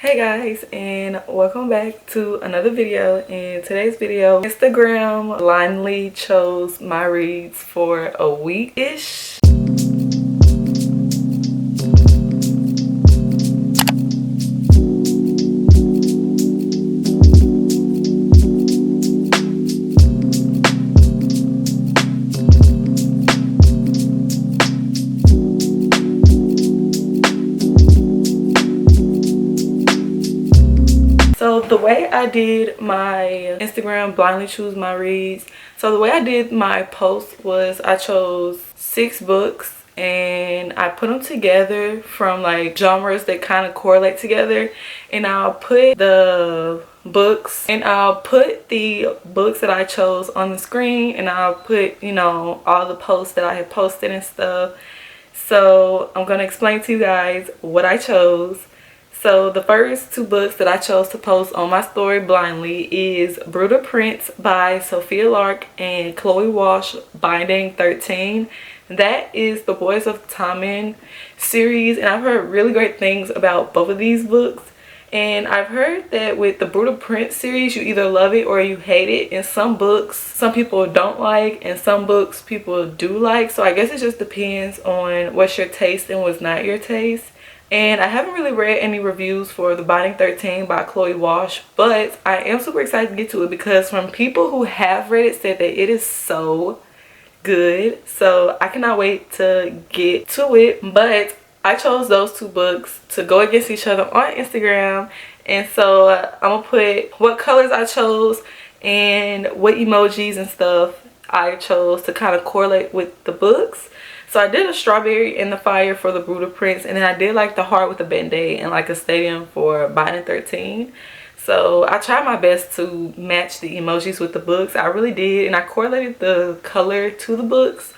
Hey guys, and welcome back to another video. In today's video, Instagram blindly chose my reads for a week-ish. So the way I did my Instagram blindly choose my reads, so the way I did my post was I chose 6 books and I put them together from like genres that kind of correlate together, and I'll put the books that I chose on the screen, and I'll put, you know, all the posts that I had posted and stuff. So I'm gonna explain to you guys what I chose. So the first 2 books that I chose to post on my story blindly is Brutal Prince by Sophia Lark and Chloe Walsh, Binding 13. That is the Boys of Tommen series, and I've heard really great things about both of these books. And I've heard that with the Brutal Prince series, you either love it or you hate it. And some books, some people don't like, and some books people do like. So I guess it just depends on what's your taste and what's not your taste. And I haven't really read any reviews for the Binding 13 by Chloe Walsh, but I am super excited to get to it because from people who have read it said that it is so good. So I cannot wait to get to it. But I chose those 2 books to go against each other on Instagram. And so I'm gonna put what colors I chose and what emojis and stuff I chose to kind of correlate with the books. So I did a strawberry in the fire for the Brutal Prince, and then I did like the heart with a band-aid and like a stadium for Binding 13. So I tried my best to match the emojis with the books. I really did, and I correlated the color to the books.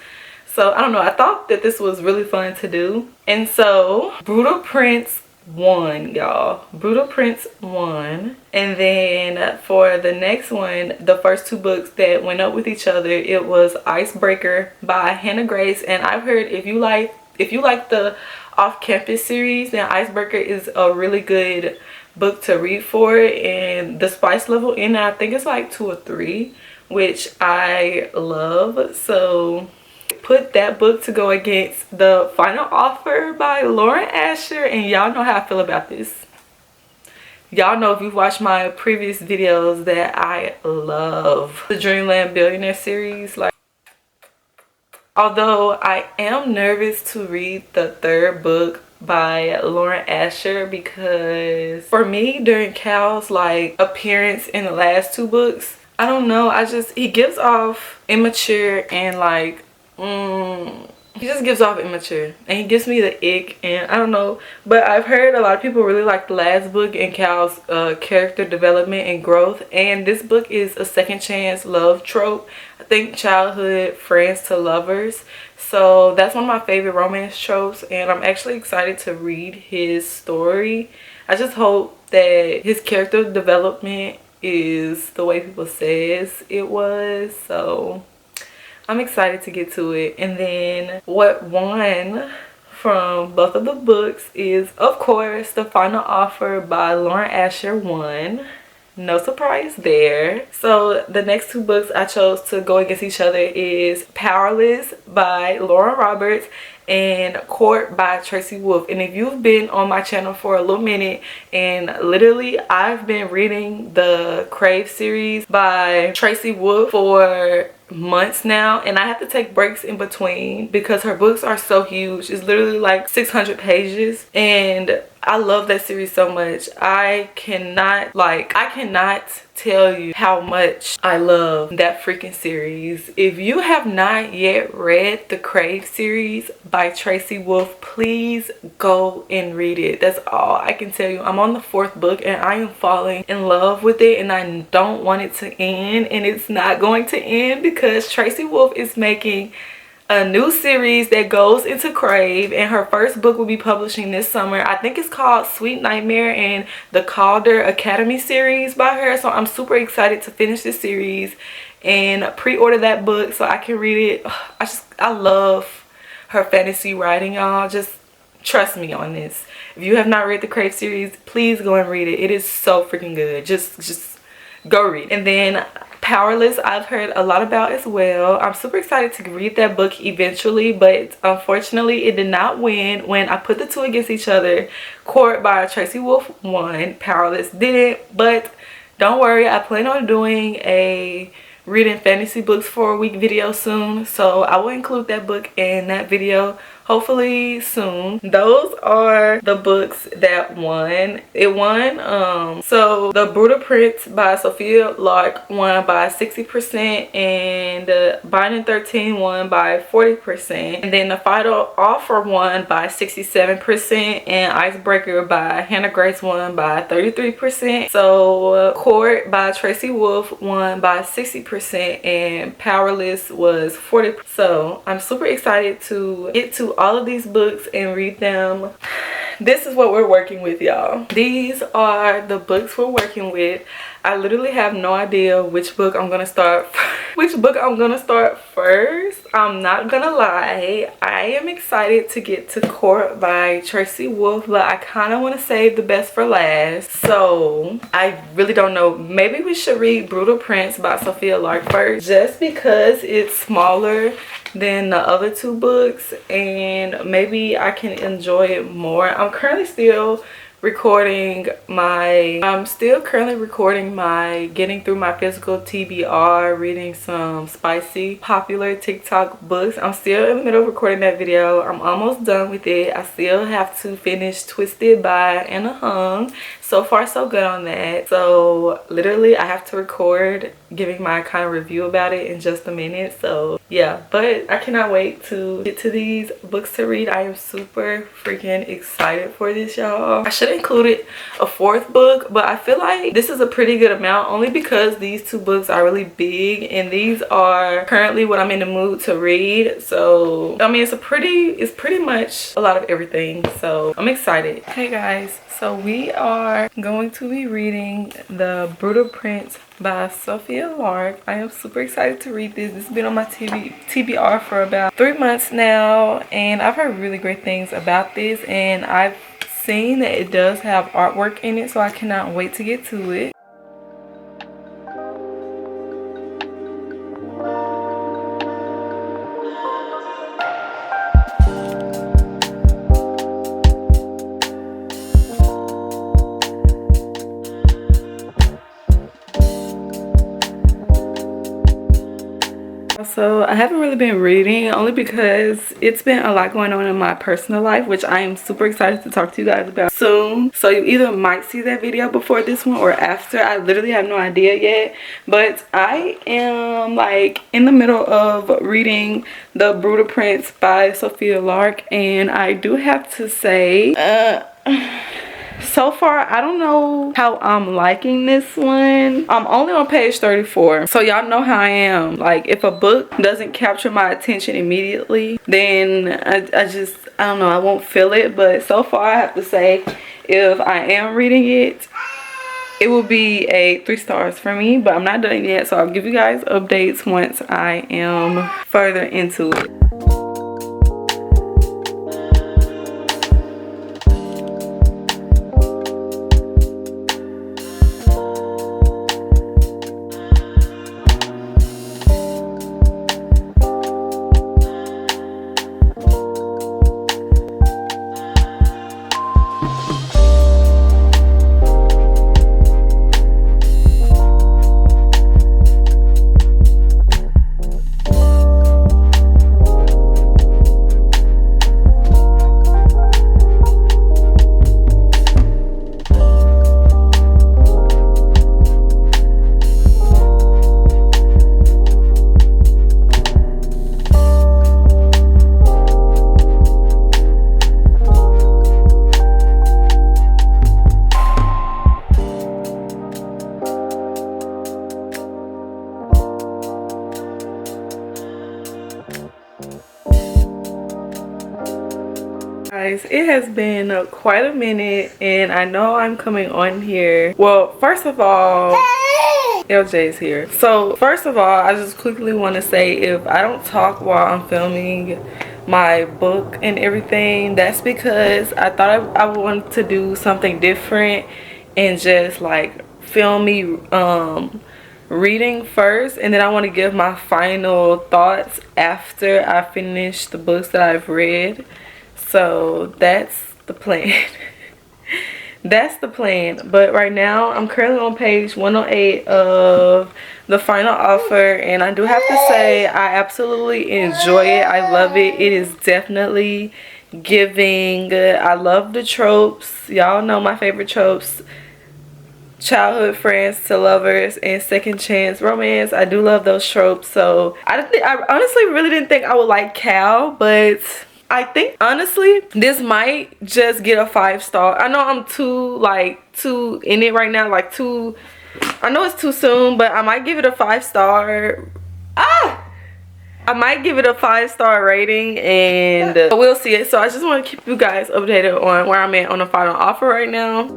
So I don't know, I thought that this was really fun to do. And so Brutal Prince won, y'all. Brutal Prince won. And then for the next one, the first 2 books that went up with each other, it was Icebreaker by Hannah Grace. And I've heard if you like the off-campus series, then Icebreaker is a really good book to read for. And the spice level in it, I think it's like 2 or 3, which I love. So put that book to go against The Final Offer by Lauren Asher, and y'all know how I feel about this. Y'all know if you've watched my previous videos that I love the Dreamland Billionaire series. Like, although I am nervous to read the 3rd book by Lauren Asher, because for me during Cal's like appearance in the last 2 books, I don't know, he gives off immature and like he just gives off immature, and he gives me the ick, and I don't know. But I've heard a lot of people really like the last book in Cal's character development and growth, and this book is a second chance love trope. I think childhood friends to lovers, so that's one of my favorite romance tropes, and I'm actually excited to read his story. I just hope that his character development is the way people says it was, so I'm excited to get to it. And then what won from both of the books is, of course, The Final Offer by Lauren Asher won. No surprise there. So the next 2 books I chose to go against each other is Powerless by Lauren Roberts and Court by Tracy Wolff. And if you've been on my channel for a little minute, and literally I've been reading the Crave series by Tracy Wolff for months now, and I have to take breaks in between because her books are so huge. It's literally like 600 pages, and I love that series so much. I cannot tell you how much I love that freaking series. If you have not yet read the Crave series by Tracy Wolff, please go and read it. That's all I can tell you. I'm on the 4th book and I am falling in love with it, and I don't want it to end, and it's not going to end because Tracy Wolff is making a new series that goes into Crave, and her first book will be publishing this summer. I think it's called Sweet Nightmare and the Calder Academy series by her. So I'm super excited to finish this series and pre-order that book so I can read it. I love her fantasy writing, y'all. Just trust me on this. If you have not read the Crave series, please go and read it. It is so freaking good. Just go read. And then Powerless, I've heard a lot about as well. I'm super excited to read that book eventually, but unfortunately it did not win. When I put the two against each other, Court by Tracy Wolf won, Powerless didn't. But don't worry, I plan on doing a reading fantasy books for a week video soon, so I will include that book in that video hopefully soon. Those are the books that won. It won so the Brutal Prince by Sophia Lark won by 60%, and Binding 13 won by 40%, and then The Final Offer won by 67%, and Icebreaker by Hannah Grace won by 33%. So Court by Tracy Wolf won by 60%, and Powerless was 40%. So I'm super excited to get to all of these books and read them. This is what we're working with, y'all. These are the books we're working with. I literally have no idea which book I'm gonna start first. I'm not gonna lie, I am excited to get to Court by Tracy Wolf, but I kind of want to save the best for last. So I really don't know. Maybe we should read Brutal Prince by Sophia Lark first, just because it's smaller than the other two books and maybe I can enjoy it more. I'm still currently recording my getting through my physical TBR, reading some spicy popular TikTok books. I'm still in the middle of recording that video. I'm almost done with it. I still have to finish Twisted by Anna Hung. So far so good on that. So literally I have to record giving my kind of review about it in just a minute. So yeah, but I cannot wait to get to these books to read. I am super freaking excited for this, y'all. I should have included a fourth book, but I feel like this is a pretty good amount only because these two books are really big and these are currently what I'm in the mood to read. So I mean, it's pretty much a lot of everything. So I'm excited. Hey guys, so we are going to be reading The Brutal Prince by Sophia Lark. I am super excited to read this. This has been on my TBR for about 3 months now, and I've heard really great things about this, and I've seen that it does have artwork in it, so I cannot wait to get to it. So I haven't really been reading only because it's been a lot going on in my personal life, which I am super excited to talk to you guys about soon. So you either might see that video before this one or after. I literally have no idea yet, but I am like in the middle of reading The Brutal Prince by Sophia Lark, and I do have to say so far I don't know how I'm liking this one. I'm only on page 34, so y'all know how I am. Like, if a book doesn't capture my attention immediately, then I don't know, I won't feel it. But so far I have to say, if I am reading it, it will be a 3 stars for me. But I'm not done yet, so I'll give you guys updates once I am further into it. Guys, it has been quite a minute, and I know I'm coming on here. Well, first of all, LJ is here. So first of all, I just quickly want to say, if I don't talk while I'm filming, my book and everything. That's because I thought I wanted to do something different and just like film me reading first, and then I want to give my final thoughts after I finish the books that I've read. So that's the plan. That's the plan. But right now I'm currently on page 108 of the final offer, and I do have to say I absolutely enjoy it. I love it. It is definitely giving. I love the tropes. Y'all know my favorite tropes: childhood friends to lovers and second chance romance. I do love those tropes. So I honestly really didn't think I would like Cal, but I think honestly this might just get a 5-star. I know I'm too in it right now, like too, I know it's too soon, but I might give it a 5-star. I might give it a 5-star rating, and we'll see it. So I just want to keep you guys updated on where I'm at on the final offer right now.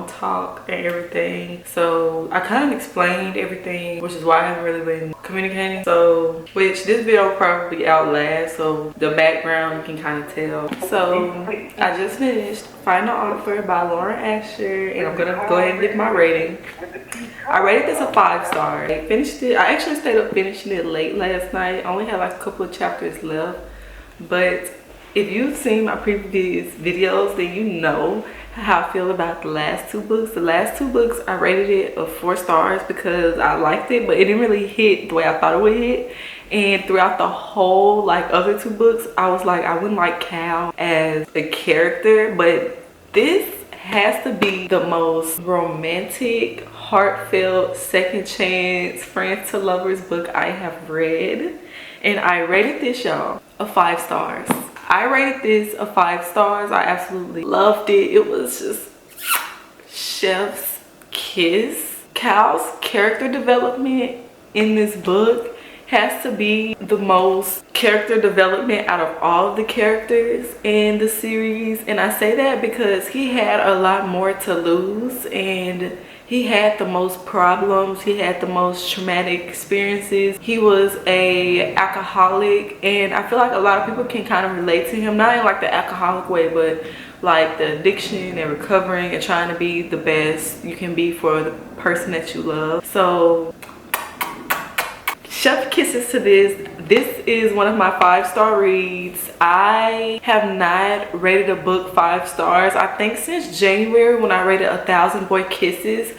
Talk and everything, so I kind of explained everything, which is why I haven't really been communicating. So which this video will probably out last, so the background you can kind of tell. So I just finished Final Offer by Lauren Asher, and I'm gonna go ahead and give my rating. I rated this a 5-star. I finished it. I actually stayed up finishing it late last night. I only had like a couple of chapters left, but if you've seen my previous videos, then you know how I feel about the last 2 books. The last 2 books, I rated it a 4 stars because I liked it, but it didn't really hit the way I thought it would hit. And throughout the whole like other 2 books, I was like, I wouldn't like Cal as a character, but this has to be the most romantic, heartfelt, second chance, friends to lovers book I have read. And I rated this, y'all, a 5 stars. I rated this a 5 stars. I absolutely loved it. It was just chef's kiss. Cal's character development in this book has to be the most character development out of all of the characters in the series. And I say that because he had a lot more to lose, and he had the most problems. He had the most traumatic experiences. He was a alcoholic, and I feel like a lot of people can kind of relate to him, not in like the alcoholic way, but like the addiction and recovering and trying to be the best you can be for the person that you love. So chef kisses to this. This is one of my 5-star reads. I have not rated a book 5 stars, I think, since January when I rated 1,000 Boy Kisses.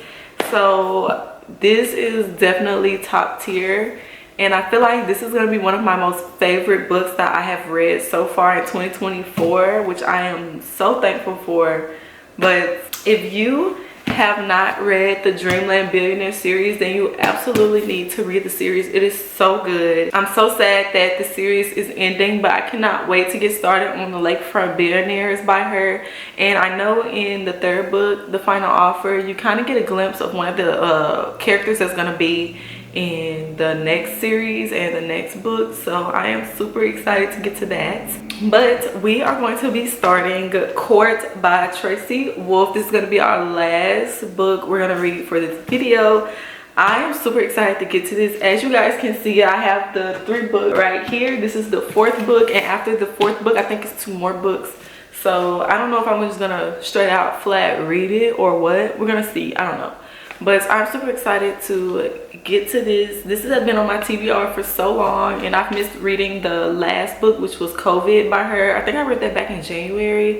So this is definitely top tier, and I feel like this is going to be one of my most favorite books that I have read so far in 2024, which I am so thankful for. But if you have not read the Dreamland Billionaire series, then you absolutely need to read the series. It is so good. I'm so sad that the series is ending, but I cannot wait to get started on the Lakefront Billionaires by her. And I know in the 3rd book, The Final Offer, you kind of get a glimpse of one of the characters that's going to be in the next series and the next book. So I am super excited to get to that. But we are going to be starting Court by Tracy Wolf. This is going to be our last book we're going to read for this video. I am super excited to get to this. As you guys can see, I have the 3 books right here. This is the 4th book, and after the 4th book, I think it's 2 more books. So I don't know if I'm just going to straight out flat read it or what. We're going to see. I don't know. But I'm super excited to get to this. This has been on my TBR for so long, and I've missed reading the last book, which was COVID by her. I think I read that back in January.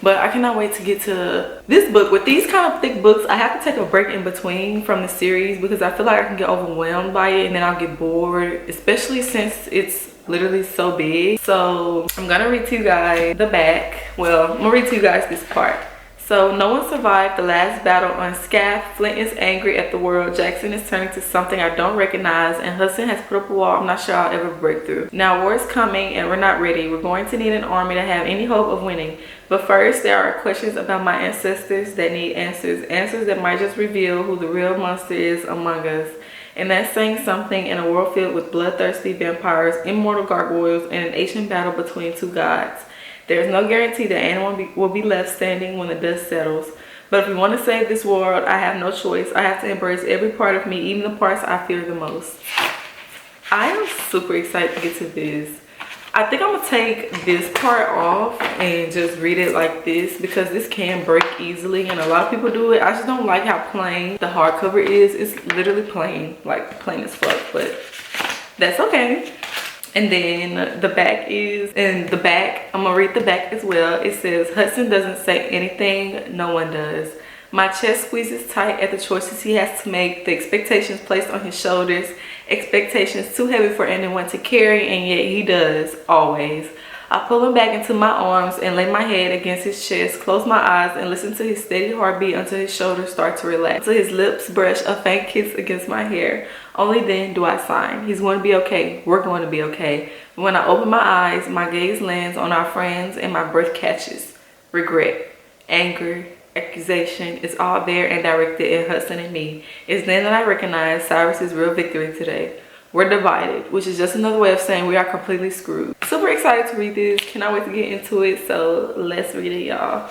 But I cannot wait to get to this book. With these kind of thick books, I have to take a break in between from the series because I feel like I can get overwhelmed by it and then I'll get bored, especially since it's literally so big. So I'm gonna read to you guys the back. Well, I'm gonna read to you guys this part. So, no one survived the last battle unscathed. Flint is angry at the world. Jackson is turning to something I don't recognize. And Hudson has put up a wall I'm not sure I'll ever break through. Now, war is coming and we're not ready. We're going to need an army to have any hope of winning. But first, there are questions about my ancestors that need answers. Answers that might just reveal who the real monster is among us. And that's saying something in a world filled with bloodthirsty vampires, immortal gargoyles, and an ancient battle between two gods. There's no guarantee that anyone will be left standing when the dust settles. But if we want to save this world, I have no choice. I have to embrace every part of me, even the parts I fear the most. I am super excited to get to this. I think I'm going to take this part off and just read it like this because this can break easily and a lot of people do it. I just don't like how plain the hardcover is. It's literally plain, like plain as fuck, but that's okay. And then the back is, in the back, I'm gonna read the back as well. It says, Hudson doesn't say anything, no one does. My chest squeezes tight at the choices he has to make, the expectations placed on his shoulders, expectations too heavy for anyone to carry, and yet he does, always. I pull him back into my arms and lay my head against his chest, close my eyes and listen to his steady heartbeat until his shoulders start to relax, until his lips brush a faint kiss against my hair. Only then do I sign. He's going to be okay. We're going to be okay. When I open my eyes, my gaze lands on our friends and my breath catches. Regret, anger, accusation is all there and directed at Hudson and me. It's then that I recognize Cyrus's real victory today. We're divided, which is just another way of saying we are completely screwed. Super excited to read this. Cannot wait to get into it. So let's read it, y'all.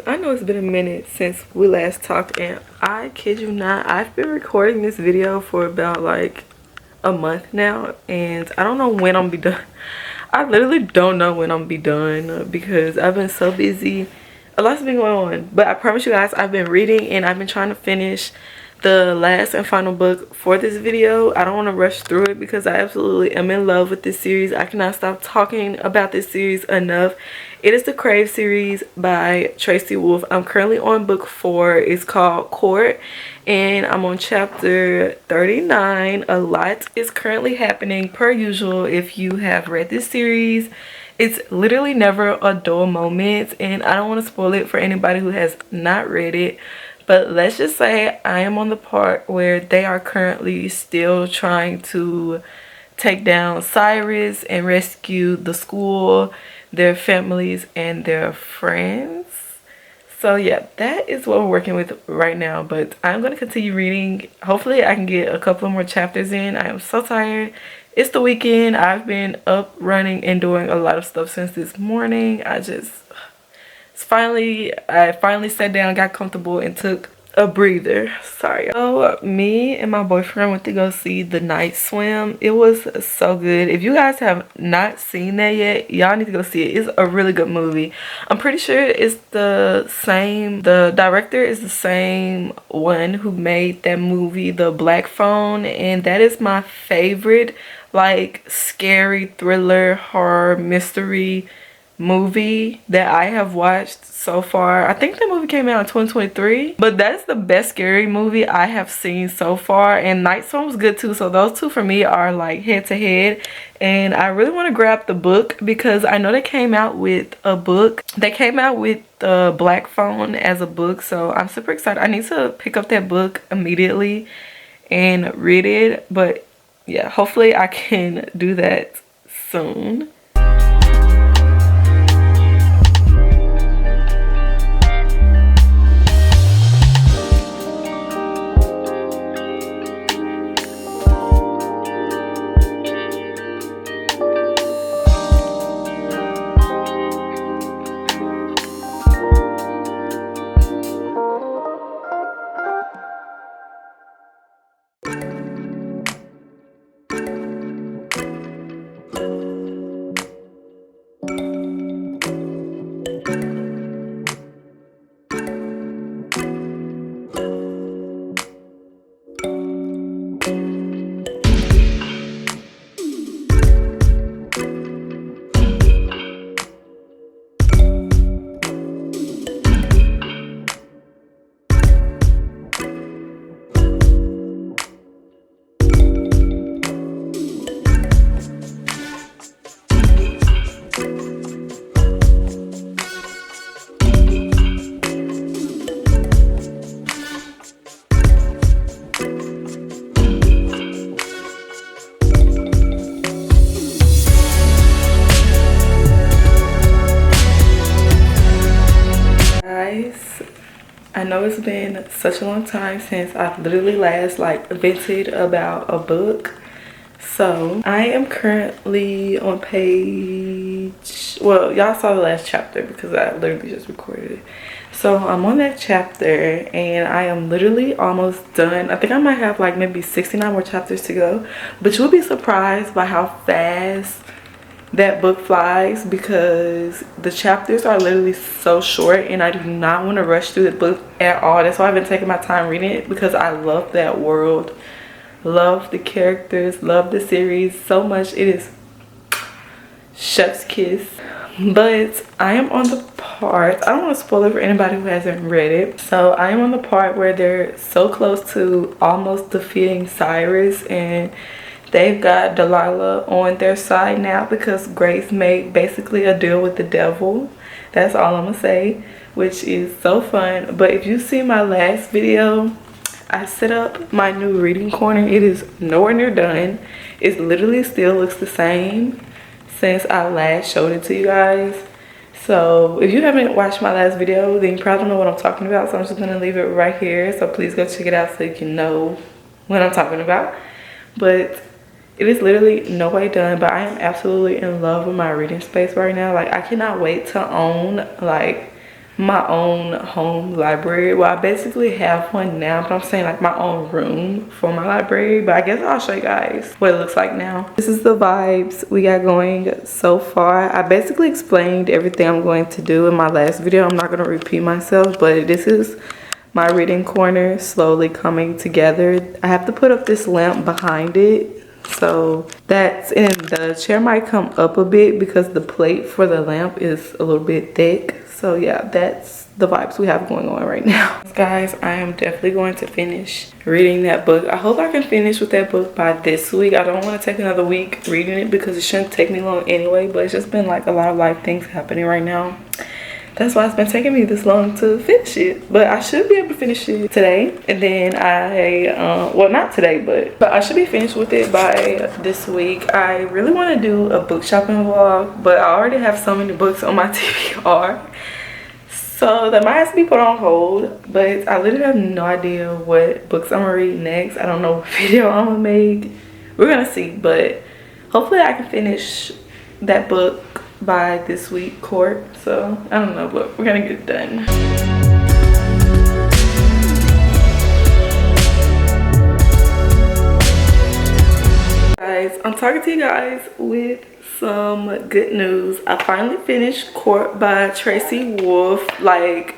I know it's been a minute since we last talked and I kid you not, I've been recording this video for about like a month now and I don't know when I'm gonna be done. I literally don't know when I'm gonna be done because I've been so busy. A lot's been going on, but I promise you guys I've been reading and I've been trying to finish the last and final book for this video. I don't want to rush through it because I absolutely am in love with this series. I cannot stop talking about this series enough. It is the Crave series by Tracy Wolff. I'm currently on book 4. It's called Court and I'm on chapter 39. A lot is currently happening per usual. If you have read this series, it's literally never a dull moment and I don't want to spoil it for anybody who has not read it. But let's just say I am on the part where they are currently still trying to take down Cyrus and rescue the school, their families, and their friends. So yeah, that is what we're working with right now. But I'm going to continue reading. Hopefully I can get a couple more chapters in. I am so tired. It's the weekend. I've been up, running, and doing a lot of stuff since this morning. I finally sat down, got comfortable, and took a breather. Sorry. So me and my boyfriend went to go see The Night Swim. It was so good. If you guys have not seen that yet, y'all need to go see it. It's a really good movie. I'm pretty sure it's the director is the same one who made that movie The Black Phone, and that is my favorite like scary thriller horror mystery movie that I have watched so far. I think the movie came out in 2023, but that's the best scary movie I have seen so far. And Night Swim was good too, so those two for me are like head to head. And I really want to grab the book because I know they came out with a book. They came out with The Black Phone as a book, so I'm super excited. I need to pick up that book immediately and read it. But yeah, hopefully I can do that soon. Guys, I know it's been such a long time since I've literally last like vented about a book. So I am currently on page, well, y'all saw the last chapter because I literally just recorded it. So I'm on that chapter and I am literally almost done. I think I might have like maybe 69 more chapters to go, but you'll be surprised by how fast that book flies because the chapters are literally so short and I do not want to rush through the book at all. That's why I've been taking my time reading it, because I love that world, love the characters, love the series so much. It is chef's kiss. But I am on the part, I don't want to spoil it for anybody who hasn't read it, so I am on the part where they're so close to almost defeating Cyrus, and they've got Delilah on their side now because Grace made basically a deal with the devil. That's all I'm gonna say, which is so fun. But if you see my last video, I set up my new reading corner. It is nowhere near done. It literally still looks the same since I last showed it to you guys. So if you haven't watched my last video, then you probably don't know what I'm talking about. So I'm just gonna leave it right here. So please go check it out so you can know what I'm talking about. But it is literally no way done, but I am absolutely in love with my reading space right now. Like, I cannot wait to own like my own home library. Well, I basically have one now, but I'm saying like my own room for my library. But I guess I'll show you guys what it looks like now. This is the vibes we got going so far. I basically explained everything I'm going to do in my last video. I'm not going to repeat myself, but this is my reading corner slowly coming together. I have to put up this lamp behind it, so that's, and the chair might come up a bit because the plate for the lamp is a little bit thick. So yeah, that's the vibes we have going on right now. Guys, I am definitely going to finish reading that book. I hope I can finish with that book by this week. I don't want to take another week reading it because it shouldn't take me long anyway, but it's just been like a lot of life things happening right now. That's why it's been taking me this long to finish it. But I should be able to finish it today. And then well, not today, but I should be finished with it by this week. I really want to do a book shopping vlog, but I already have so many books on my TBR. So that might have to be put on hold. But I literally have no idea what books I'm going to read next. I don't know what video I'm going to make. We're going to see. But hopefully I can finish that book by this week, court. So I don't know, but we're gonna get it done. Guys, I'm talking to you guys with some good news. I finally finished Court by Tracy Wolff. Like,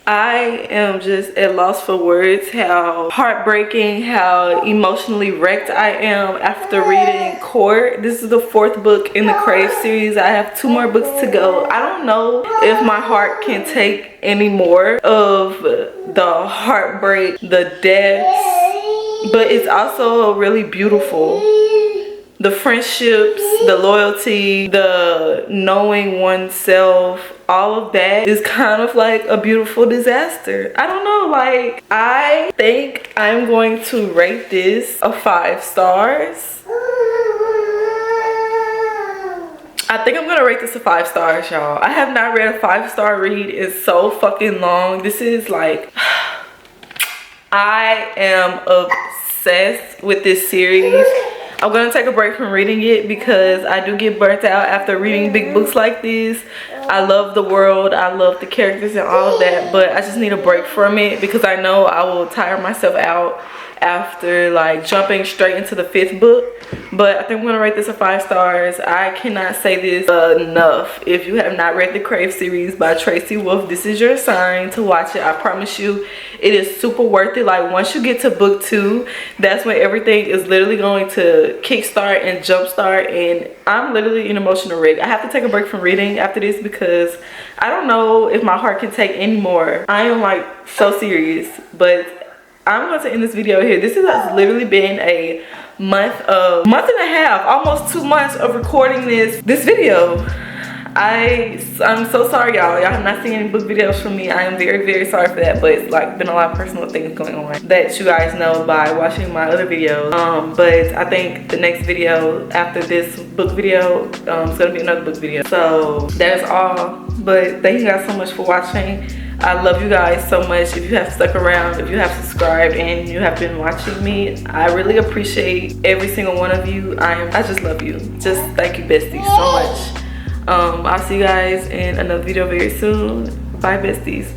I am just at loss for words how heartbreaking, how emotionally wrecked I am after reading Court. This is the 4th book in the Crave series. I have 2 more books to go. I don't know if my heart can take any more of the heartbreak, the deaths, but it's also really beautiful. The friendships, the loyalty, the knowing oneself, all of that is kind of like a beautiful disaster. I don't know, like, I think I'm going to rate this a 5 stars. I think I'm gonna rate this a 5 stars, y'all. I have not read a 5-star read in so fucking long. This is like, I am obsessed with this series. I'm gonna take a break from reading it because I do get burnt out after reading big books like this. I love the world, I love the characters and all of that, but I just need a break from it because I know I will tire myself out after like jumping straight into the 5th book. But I think I'm gonna rate this a 5 stars. I cannot say this enough. If you have not read the Crave series by Tracy Wolf, this is your sign to watch it. I promise you it is super worth it. Like once you get to book 2, that's when everything is literally going to kickstart and jumpstart, and I'm literally in emotional wreck. I have to take a break from reading after this because I don't know if my heart can take any more. I am like so serious, but I'm going to end this video here. This has literally been a month and a half, almost 2 months of recording this video. I'm so sorry, y'all have not seen any book videos from me. I am very, very sorry for that, but it's like been a lot of personal things going on that you guys know by watching my other videos. But I think the next video after this book video is gonna be another book video. So that's all, but thank you guys so much for watching. I love you guys so much. If you have stuck around, if you have subscribed, and you have been watching me, I really appreciate every single one of you. I just love you. Just thank you, besties, so much. I'll see you guys in another video very soon. Bye, besties.